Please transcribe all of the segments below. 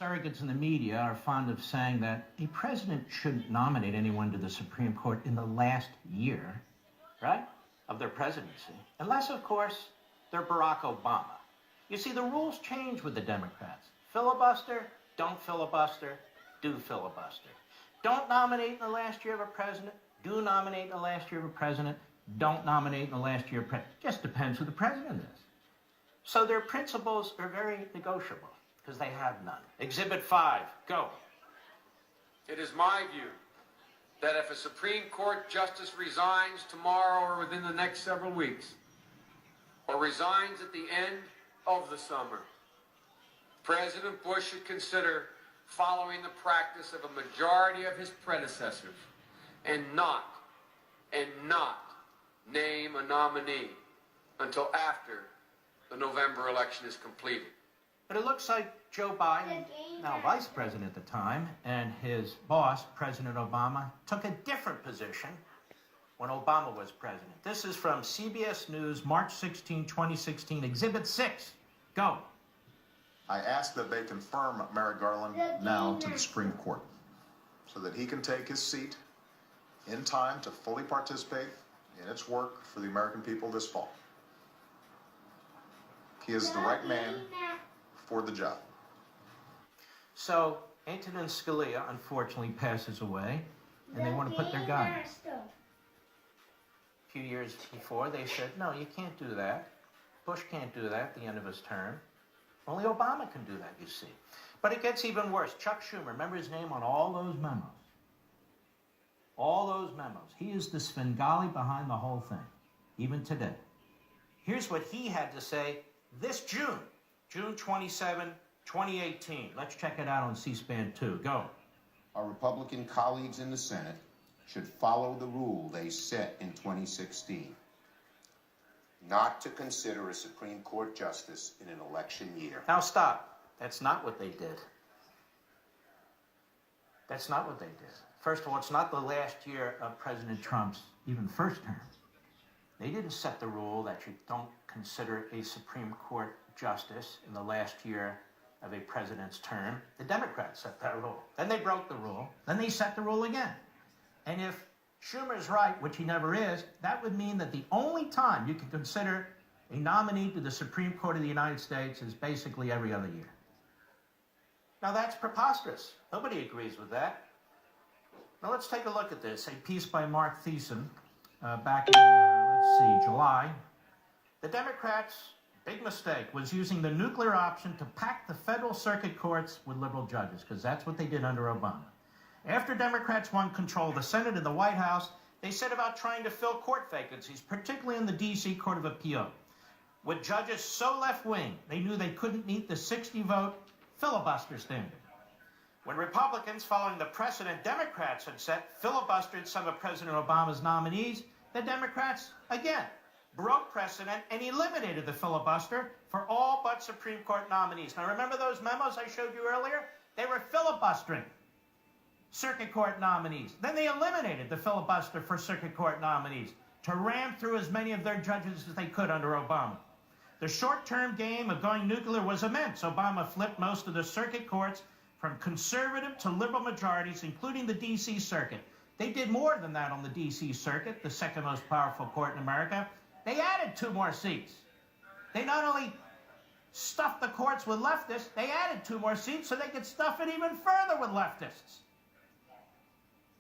Surrogates in the media are fond of saying that a president shouldn't nominate anyone to the Supreme Court in the last year, right, of their presidency. Unless, of course, they're Barack Obama. You see, the rules change with the Democrats. Filibuster, don't filibuster, do filibuster. Don't nominate in the last year of a president, do nominate in the last year of a president, don't nominate in the last year of a president. Just depends who the president is. So their principles are very negotiable, because they have none. Exhibit 5, go. It is my view that if a Supreme Court justice resigns tomorrow or within the next several weeks, or resigns at the end of the summer, President Bush should consider following the practice of a majority of his predecessors and not name a nominee until after the November election is completed. But it looks like Joe Biden, now vice president at the time, and his boss, President Obama, took a different position when Obama was president. This is from CBS News, March 16, 2016, Exhibit 6. Go. I ask that they confirm Merrick Garland now to the Supreme Court so that he can take his seat in time to fully participate in its work for the American people this fall. He is the right man for the job. So, Antonin Scalia, unfortunately, passes away, and they want to put their guy in. A few years before, they said, no, you can't do that. Bush can't do that at the end of his term. Only Obama can do that, you see. But it gets even worse. Chuck Schumer, remember his name on all those memos? All those memos. He is the Svengali behind the whole thing, even today. Here's what he had to say this June 27, 2018. Let's check it out on C-SPAN 2. Go. Our Republican colleagues in the Senate should follow the rule they set in 2016, not to consider a Supreme Court justice in an election year. Now stop. That's not what they did. That's not what they did. First of all, it's not the last year of President Trump's even first term. They didn't set the rule that you don't consider a Supreme Court justice in the last year of a president's term. The Democrats set that rule. Then they broke the rule. Then they set the rule again. And if Schumer's right, which he never is, that would mean that the only time you can consider a nominee to the Supreme Court of the United States is basically every other year. Now that's preposterous. Nobody agrees with that. Now let's take a look at this. A piece by Mark Thiessen back in, July. The Democrats' big mistake was using the nuclear option to pack the federal circuit courts with liberal judges, because that's what they did under Obama. After Democrats won control of the Senate and the White House, they set about trying to fill court vacancies, particularly in the D.C. Court of Appeal. With judges so left-wing, they knew they couldn't meet the 60-vote filibuster standard. When Republicans, following the precedent Democrats had set, filibustered some of President Obama's nominees, the Democrats, again, broke precedent and eliminated the filibuster for all but Supreme Court nominees. Now, remember those memos I showed you earlier? They were filibustering circuit court nominees. Then they eliminated the filibuster for circuit court nominees to ram through as many of their judges as they could under Obama. The short-term game of going nuclear was immense. Obama flipped most of the circuit courts from conservative to liberal majorities, including the D.C. Circuit. They did more than that on the D.C. Circuit, the second most powerful court in America. They added 2 more seats. They not only stuffed the courts with leftists, they added 2 more seats so they could stuff it even further with leftists.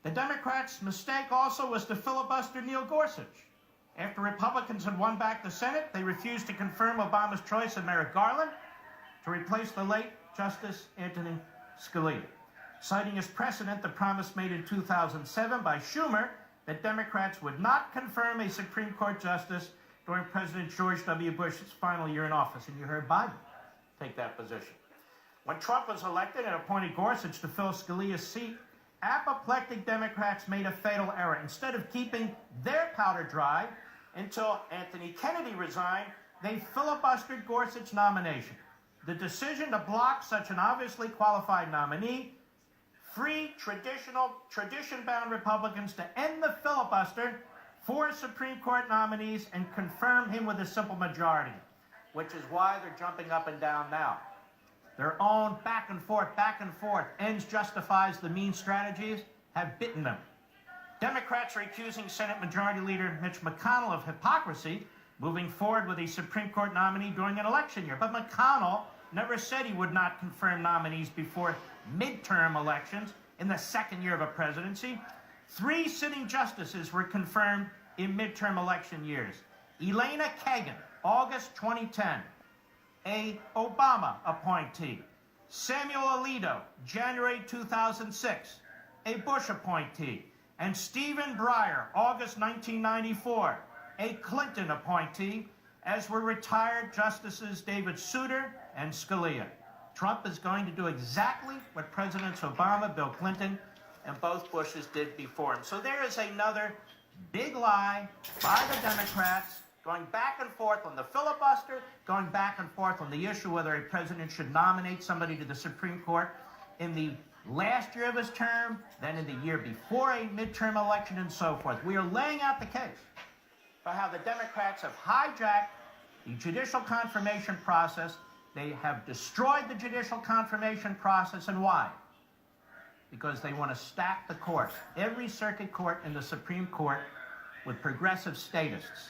The Democrats' mistake also was to filibuster Neil Gorsuch. After Republicans had won back the Senate, they refused to confirm Obama's choice of Merrick Garland to replace the late Justice Antonin Scalia, citing as precedent the promise made in 2007 by Schumer that Democrats would not confirm a Supreme Court justice during President George W. Bush's final year in office. And you heard Biden take that position. When Trump was elected and appointed Gorsuch to fill Scalia's seat, apoplectic Democrats made a fatal error. Instead of keeping their powder dry until Anthony Kennedy resigned, they filibustered Gorsuch's nomination. The decision to block such an obviously qualified nominee freed tradition-bound Republicans to end the filibuster for Supreme Court nominees and confirm him with a simple majority, which is why they're jumping up and down now. their own back and forth, ends justifies the means strategies, have bitten them. Democrats are accusing Senate Majority Leader Mitch McConnell of hypocrisy, moving forward with a Supreme Court nominee during an election year. But McConnell never said he would not confirm nominees before midterm elections in the second year of a presidency. 3 sitting justices were confirmed in midterm election years. Elena Kagan, August 2010, a Obama appointee. Samuel Alito, January 2006, a Bush appointee. And Stephen Breyer, August 1994, a Clinton appointee, as were retired Justices David Souter and Scalia. Trump is going to do exactly what Presidents Obama, Bill Clinton, and both Bushes did before him. So there is another big lie by the Democrats, going back and forth on the filibuster, going back and forth on the issue whether a president should nominate somebody to the Supreme Court in the last year of his term, then in the year before a midterm election, and so forth. We are laying out the case for how the Democrats have hijacked the judicial confirmation process. They have destroyed the judicial confirmation process, and why? Because they want to stack the court, every circuit court and the Supreme Court, with progressive statists.